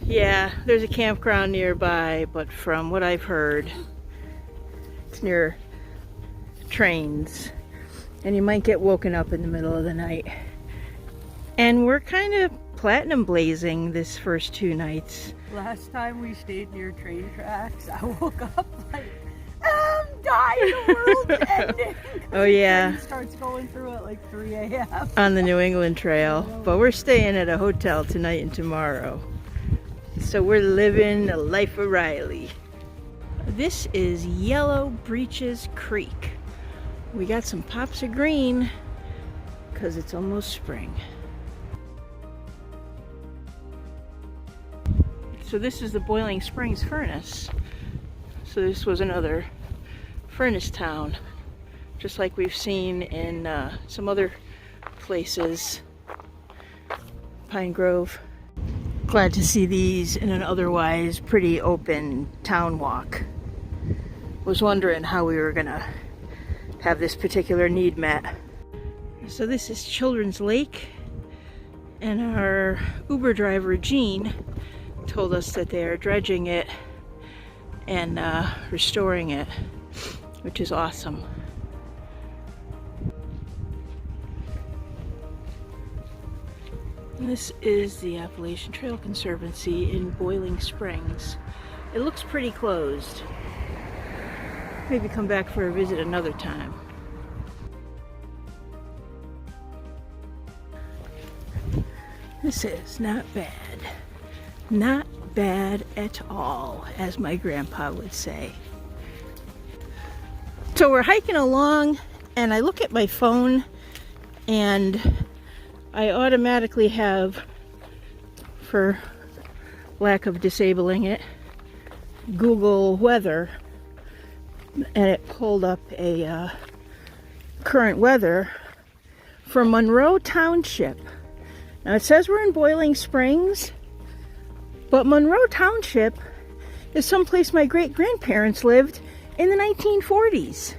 Yeah, there's a campground nearby, but from what I've heard, it's near trains. And you might get woken up in the middle of the night. And we're kind of platinum blazing this first 2 nights. Last time we stayed near train tracks, I woke up like, I'm dying, the world's ending. Oh yeah. The train starts going through at like 3 a.m. On the New England Trail. But we're staying at a hotel tonight and tomorrow. So we're living a life of Riley. This is Yellow Breeches Creek. We got some pops of green because it's almost spring. So this is the Boiling Springs furnace. So this was another furnace town, just like we've seen in some other places. Pine Grove. Glad to see these in an otherwise pretty open town walk. Was wondering how we were gonna have this particular need met. So this is Children's Lake, and our Uber driver Jean told us that they are dredging it and restoring it, which is awesome. And this is the Appalachian Trail Conservancy in Boiling Springs. It looks pretty closed. Maybe come back for a visit another time. This is not bad. Not bad at all, as my grandpa would say. So we're hiking along, and I look at my phone, and I automatically have, for lack of disabling it, Google weather, and it pulled up a current weather for Monroe Township. Now it says we're in Boiling Springs, but Monroe Township is someplace my great-grandparents lived in the 1940s.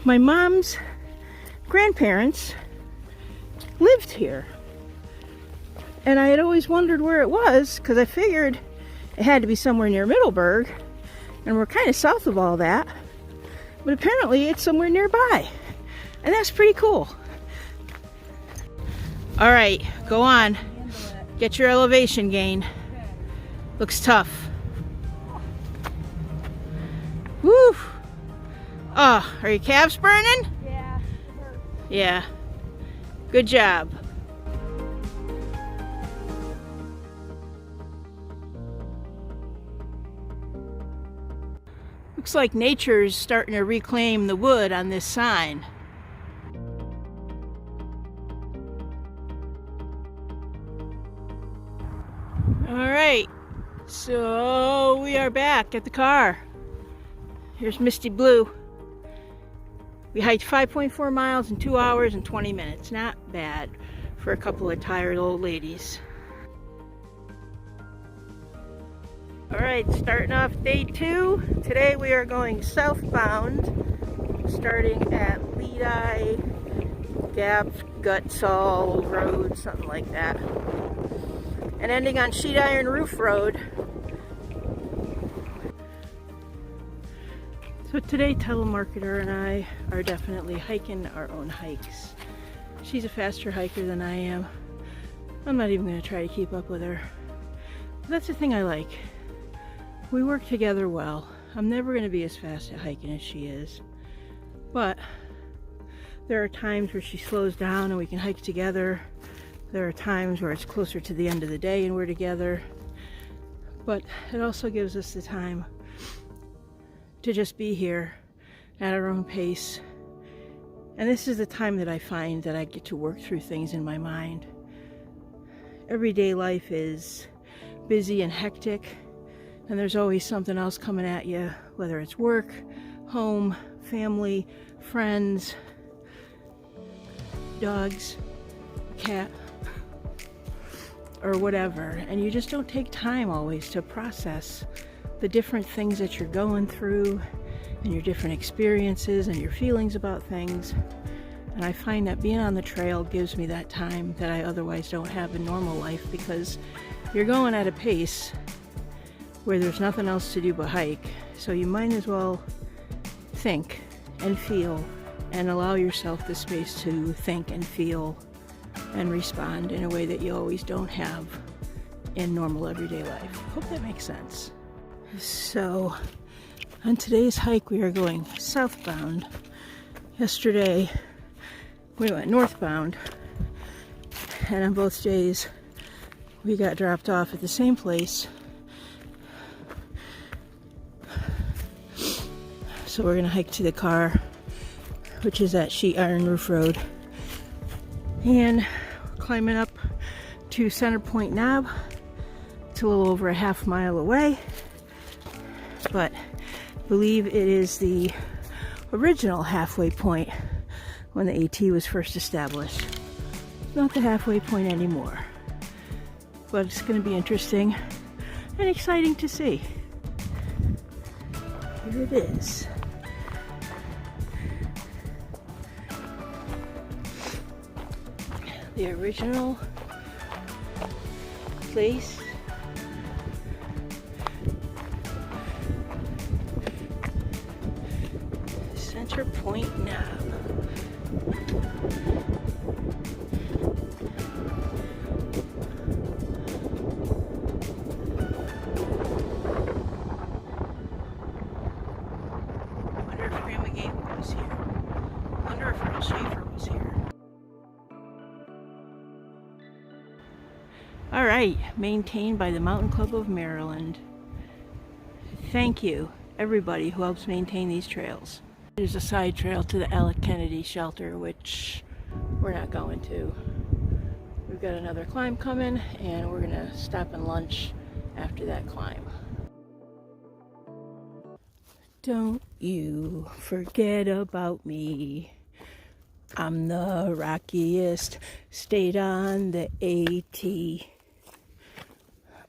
My mom's grandparents lived here. And I had always wondered where it was, because I figured it had to be somewhere near Middleburg, and we're kind of south of all that. But apparently it's somewhere nearby. And that's pretty cool. All right, go on. Get your elevation gain. Looks tough. Woo! Oh, are your calves burning? Yeah, it hurts. Yeah. Good job. Looks like nature's starting to reclaim the wood on this sign. Alright, so we are back at the car. Here's Misty Blue. We hiked 5.4 miles in 2 hours and 20 minutes. Not bad for a couple of tired old ladies. Alright, starting off day 2. Today we are going southbound, starting at Ledi Gap Gutsall Road, something like that, and ending on Sheet Iron Roof Road. So today Telemarketer and I are definitely hiking our own hikes. She's a faster hiker than I am. I'm not even going to try to keep up with her. But that's the thing I like. We work together well. I'm never going to be as fast at hiking as she is. But there are times where she slows down and we can hike together. There are times where it's closer to the end of the day and we're together. But it also gives us the time to just be here at our own pace. And this is the time that I find that I get to work through things in my mind. Everyday life is busy and hectic, and there's always something else coming at you, whether it's work, home, family, friends, dogs, cat, or whatever. And you just don't take time always to process the different things that you're going through and your different experiences and your feelings about things. And I find that being on the trail gives me that time that I otherwise don't have in normal life, because you're going at a pace where there's nothing else to do but hike. So you might as well think and feel and allow yourself the space to think and feel and respond in a way that you always don't have in normal everyday life. Hope that makes sense. So on today's hike we are going southbound. Yesterday we went northbound, and on both days we got dropped off at the same place. So we're gonna hike to the car, which is at Sheet Iron Roof Road, and we're climbing up to Center Point Knob. It's a little over a half mile away, but I believe it is the original halfway point when the AT was first established. Not the halfway point anymore, but it's going to be interesting and exciting to see. Here it is. The original place. Center Point Knob. Wonder if Grandma Gable was here. Wonder if Earl Schaefer was here. All right, maintained by the Mountain Club of Maryland. Thank you, everybody who helps maintain these trails. There's a side trail to the Alec Kennedy shelter, which we're not going to. We've got another climb coming, and we're gonna stop and lunch after that climb. Don't you forget about me. I'm the rockiest state on the AT.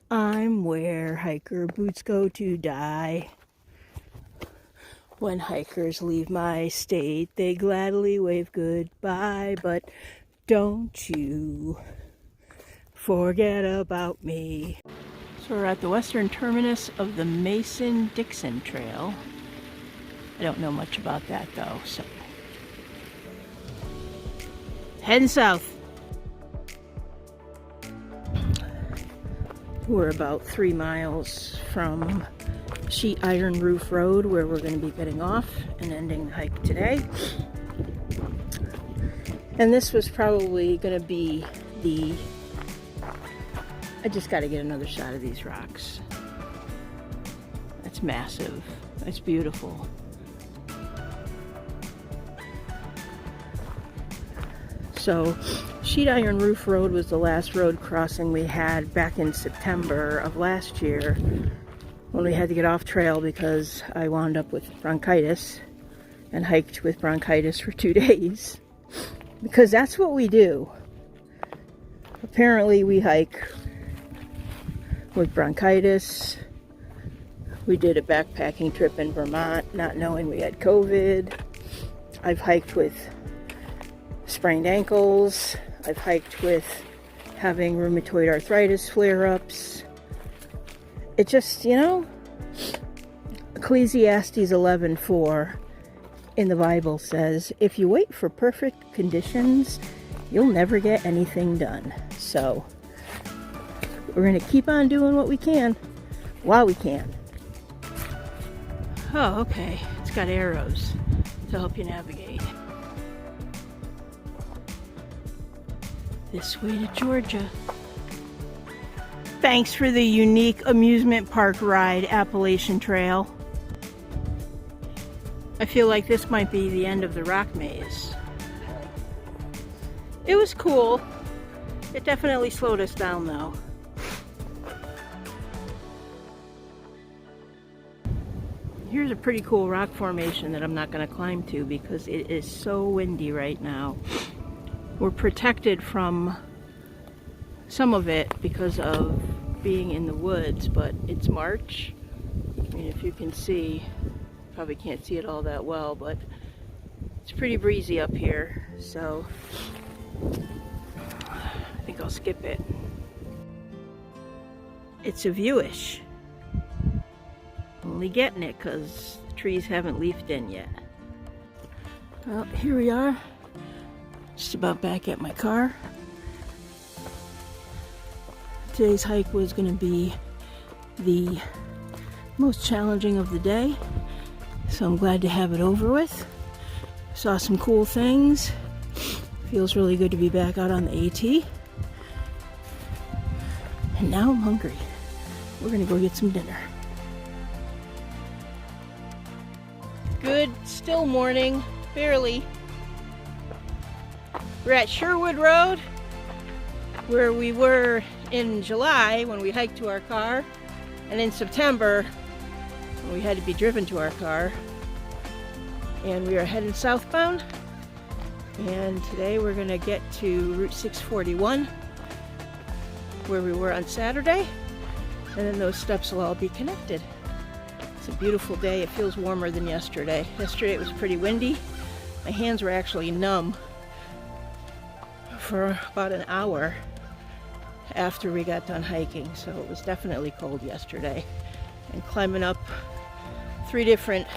I'm where hiker boots go to die. When hikers leave my state, they gladly wave goodbye, but don't you forget about me. So we're at the western terminus of the Mason-Dixon Trail. I don't know much about that though, so heading south. We're about 3 miles from Sheet Iron Roof Road, where we're going to be getting off and ending the hike today. And this was probably going to be I just got to get another shot of these rocks. That's massive. That's beautiful. So Sheet Iron Roof Road was the last road crossing we had back in September of last year, when we had to get off trail because I wound up with bronchitis and hiked with bronchitis for 2 days. Because that's what we do. Apparently we hike with bronchitis. We did a backpacking trip in Vermont not knowing we had COVID. I've hiked with sprained ankles. I've hiked with having rheumatoid arthritis flare-ups. It just, you know, Ecclesiastes 11:4 in the Bible says, if you wait for perfect conditions, you'll never get anything done. So we're going to keep on doing what we can while we can. Oh, okay. It's got arrows to help you navigate. This way to Georgia. Thanks for the unique amusement park ride, Appalachian Trail. I feel like this might be the end of the rock maze. It was cool. It definitely slowed us down though. Here's a pretty cool rock formation that I'm not going to climb to because it is so windy right now. We're protected from some of it because of being in the woods, but it's March. I mean, if you can see, probably can't see it all that well, but It's pretty breezy up here, so I think I'll skip it. It's a viewish. Only getting it because the trees haven't leafed in yet. Well, here we are. Just about back at my car. Today's hike was going to be the most challenging of the day, so I'm glad to have it over with. Saw some cool things. Feels really good to be back out on the AT. And now I'm hungry. We're gonna go get some dinner. Good, still morning, barely. We're at Sherwood Road, where we were in July when we hiked to our car, and in September when we had to be driven to our car. And we are heading southbound, and today we're going to get to Route 641 where we were on Saturday, and then those steps will all be connected. It's a beautiful day. It feels warmer than yesterday. Yesterday it was pretty windy. My hands were actually numb for about an hour after we got done hiking, so it was definitely cold yesterday. And climbing up 3 different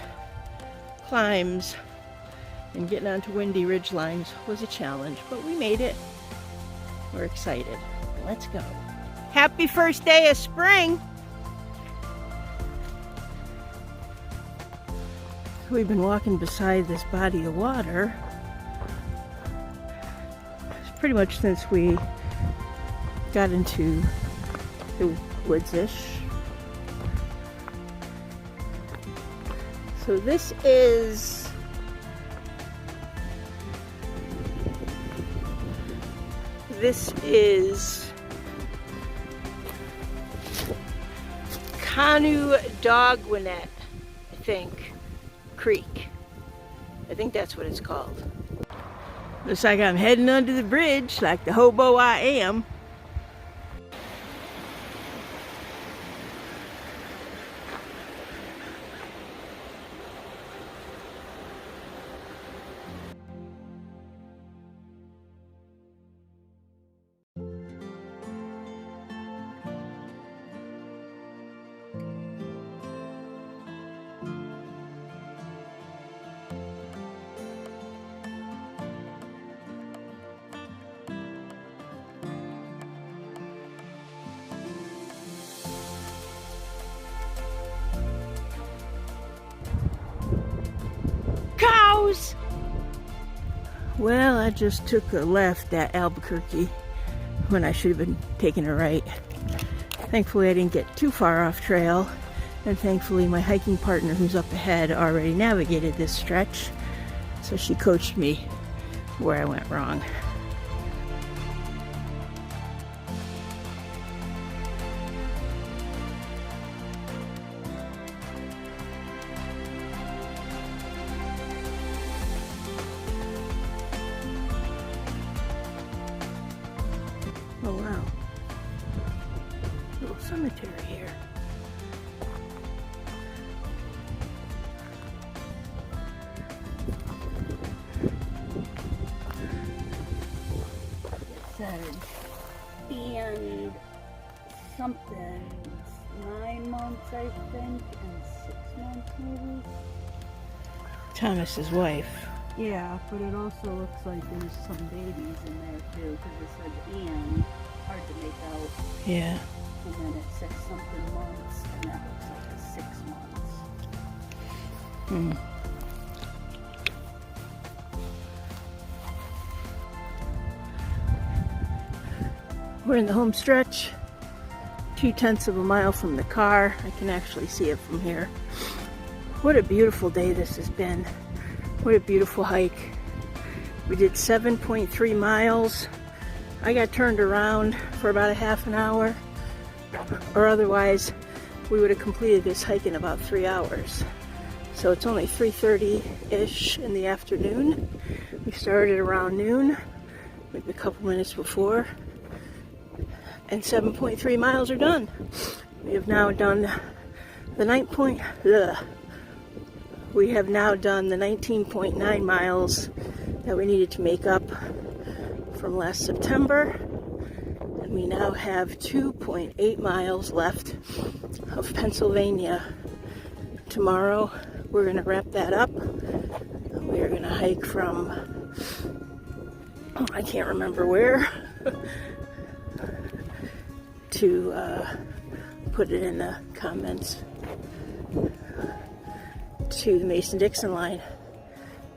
climbs and getting onto windy ridge lines was a challenge, but we made it. We're excited. Let's go. Happy first day of spring. We've been walking beside this body of water pretty much since we got into the woods-ish. So this is Conudogwinet, I think, Creek. I think that's what it's called. Looks like I'm heading under the bridge like the hobo I am. Cows! Well, I just took a left at Albuquerque when I should have been taking a right. Thankfully I didn't get too far off trail, and thankfully my hiking partner who's up ahead already navigated this stretch, so she coached me where I went wrong. Oh wow, little cemetery here. It said, and something, 9 months I think, and 6 months maybe. Thomas's wife. Yeah, but it also looks like there's some babies in there too, because it said and, hard to make out. Yeah. And then it says something months, and that looks like a 6 months. Hmm. We're in the home stretch, 2/10 of a mile from the car. I can actually see it from here. What a beautiful day this has been. What a beautiful hike. We did 7.3 miles. I got turned around for about a half an hour, or otherwise we would have completed this hike in about 3 hours. So it's only 3:30-ish in the afternoon. We started around noon, maybe a couple minutes before, and 7.3 miles are done. We have now done the 9 point, We have now done the 19.9 miles that we needed to make up from last September. And we now have 2.8 miles left of Pennsylvania. Tomorrow, we're going to wrap that up. We're going to hike from, I can't remember where, to put it in the comments, to the Mason-Dixon line.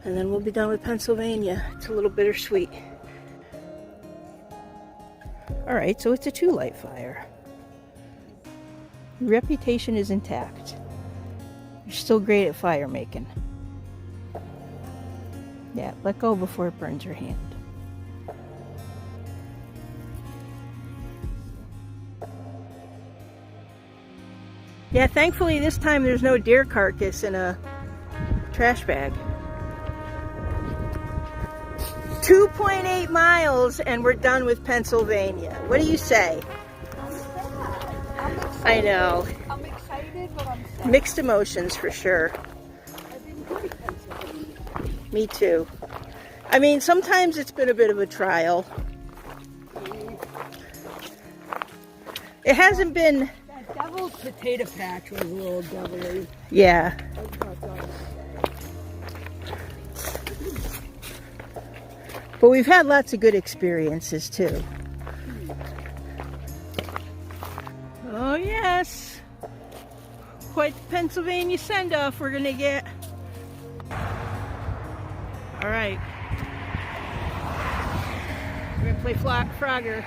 And then we'll be done with Pennsylvania. It's a little bittersweet. Alright, so it's a 2-light fire. Your reputation is intact. You're still great at fire making. Yeah, let go before it burns your hand. Yeah, thankfully this time there's no deer carcass in a trash bag. 2.8 miles and we're done with Pennsylvania. What do you say? I'm sad. I'm excited. I know. I'm excited, but I'm sad. Mixed emotions for sure. I've enjoyed Pennsylvania. Me too. I mean, sometimes it's been a bit of a trial. It hasn't been... That devil's potato patch was a little devilly. Yeah. But we've had lots of good experiences too. Oh yes. Quite the Pennsylvania send-off we're gonna get. All right. We're gonna play Frogger.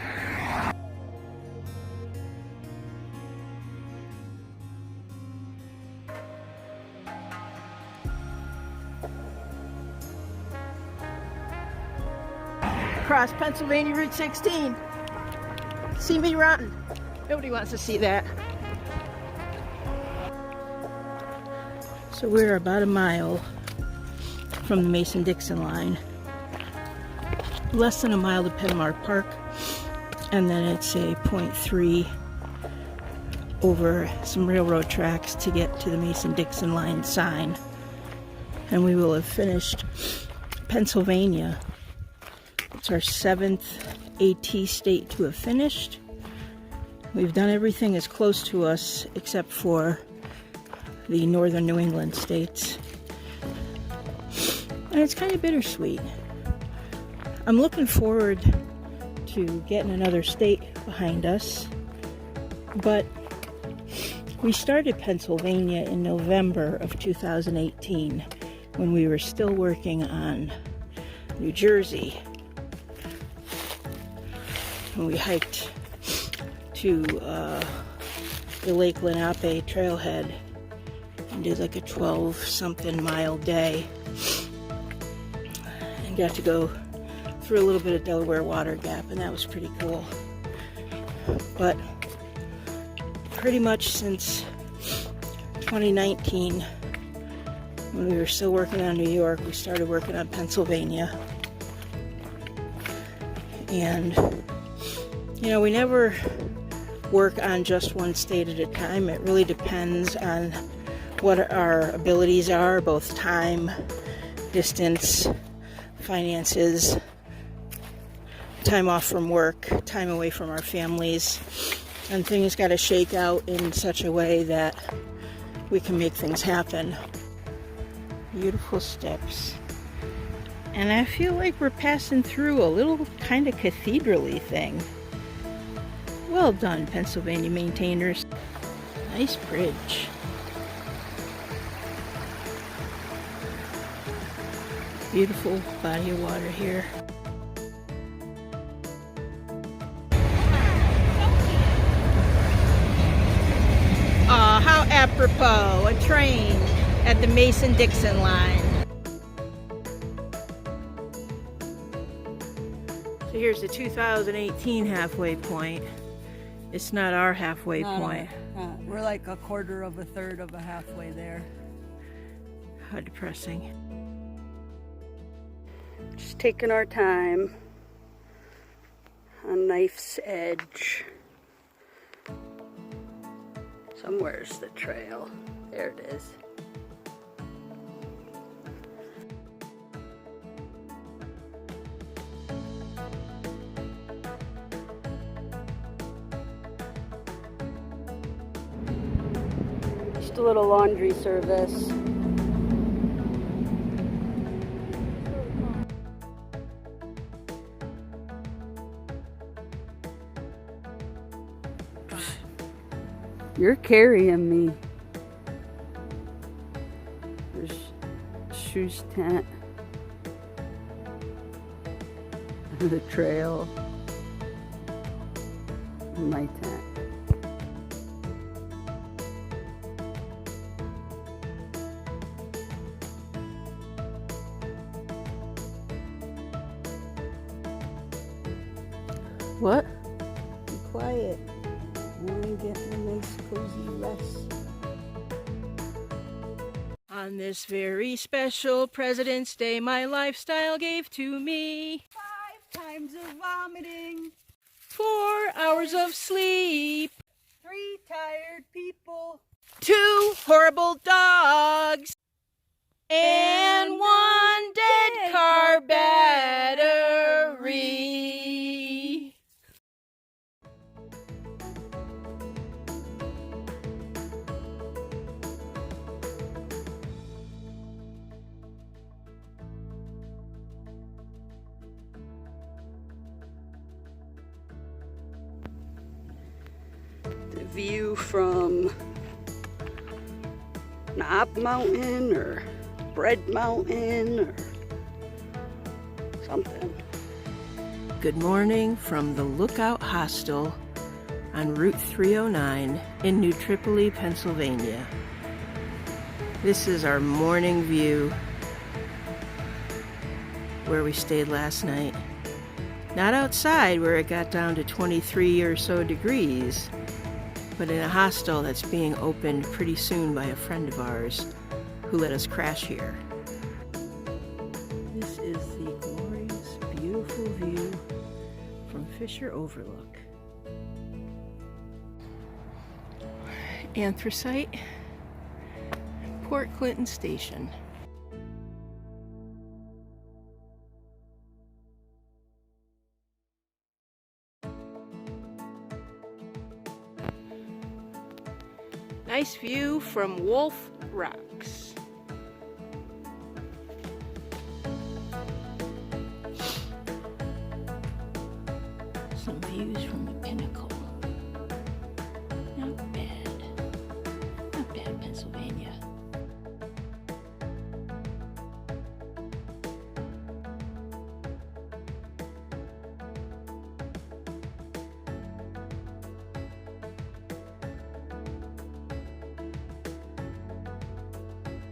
Across Pennsylvania Route 16. See me run. Nobody wants to see that. So we're about a mile from the Mason-Dixon line. Less than a mile to Penmar Park. And then it's a 0.3 over some railroad tracks to get to the Mason-Dixon line sign. And we will have finished Pennsylvania. It's our 7th AT state to have finished. We've done everything as close to us except for the northern New England states. And it's kind of bittersweet. I'm looking forward to getting another state behind us. But we started Pennsylvania in November of 2018 when we were still working on New Jersey. And we hiked to the Lake Lenape trailhead and did like a 12-something mile day and got to go through a little bit of Delaware Water Gap, and that was pretty cool. But pretty much since 2019, when we were still working on New York, we started working on Pennsylvania. And you know, we never work on just one state at a time. It really depends on what our abilities are, both time, distance, finances, time off from work, time away from our families. And things got to shake out in such a way that we can make things happen. Beautiful steps. And I feel like we're passing through a little kind of cathedral-y thing. Well done, Pennsylvania maintainers. Nice bridge. Beautiful body of water here. Aw, how apropos, a train at the Mason-Dixon line. So here's the 2018 halfway point. It's not our halfway point. We're like a quarter of a third of a halfway there. How depressing. Just taking our time on knife's edge. Somewhere's the trail. There it is. Just a little laundry service. You're carrying me. There's Shoes tent. The trail. And my tent. What? Be quiet. I want to get a nice cozy rest. On this very special President's Day, my lifestyle gave to me 5 times of vomiting. 4 hours of sleep. 3 tired people. 2 horrible dogs. And 1 dead car battery. The view from Knob Mountain or Bread Mountain or something. Good morning from the Lookout Hostel on Route 309 in New Tripoli, Pennsylvania. This is our morning view where we stayed last night. Not outside where it got down to 23 or so degrees, but in a hostel that's being opened pretty soon by a friend of ours who let us crash here. This is the glorious, beautiful view from Fisher Overlook. Anthracite, Port Clinton Station. Nice view from Wolf Rocks. Some views from the Pinnacle. Not bad. Not bad, Pennsylvania.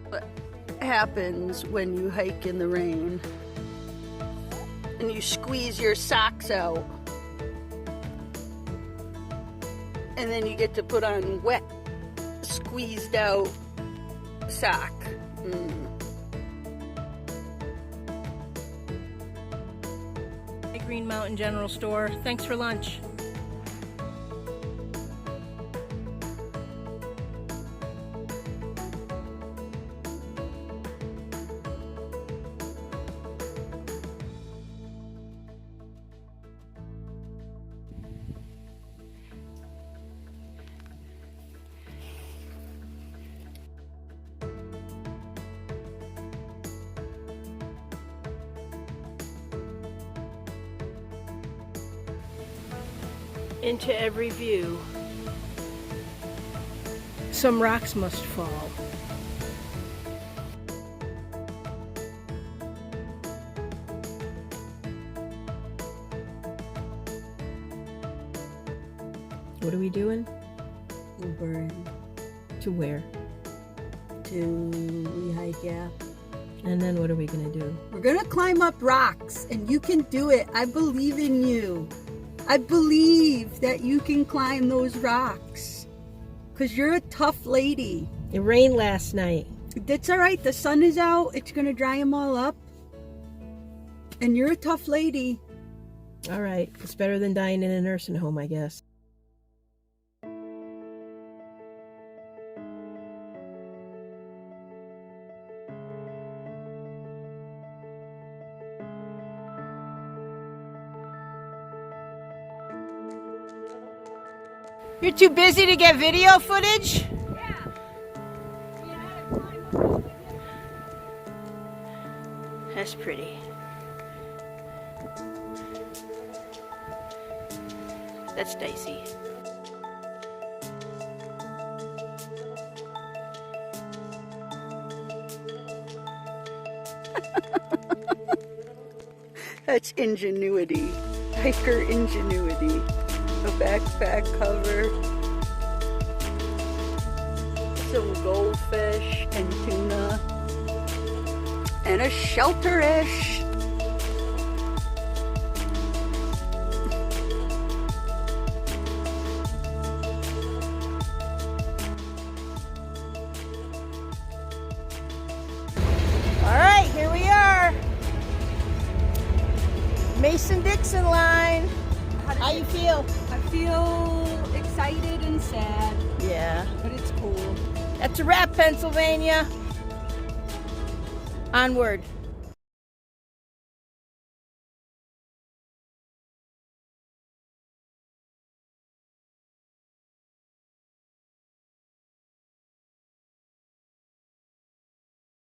What happens when you hike in the rain and you squeeze your socks out and then you get to put on wet, squeezed out sock? Green Mountain General Store. Thanks for lunch. Into every view, some rocks must fall. What are we doing? Ubering To where? to Lehigh Gap. And then what are we gonna do? We're gonna climb up rocks and you can do it. I believe in you. I believe that you can climb those rocks because you're a tough lady. It rained last night. That's all right. The sun is out. It's going to dry them all up. And you're a tough lady. All right, it's better than dying in a nursing home, I guess. You're too busy to get video footage? Yeah. is pretty. That's dicey. That's ingenuity. Hiker ingenuity. A backpack cover. Some goldfish and tuna. And a shelter-ish. Alright, here we are. Mason-Dixon line. How you feel? I feel excited and sad, Yeah. but it's cool. That's a wrap, Pennsylvania. Onward.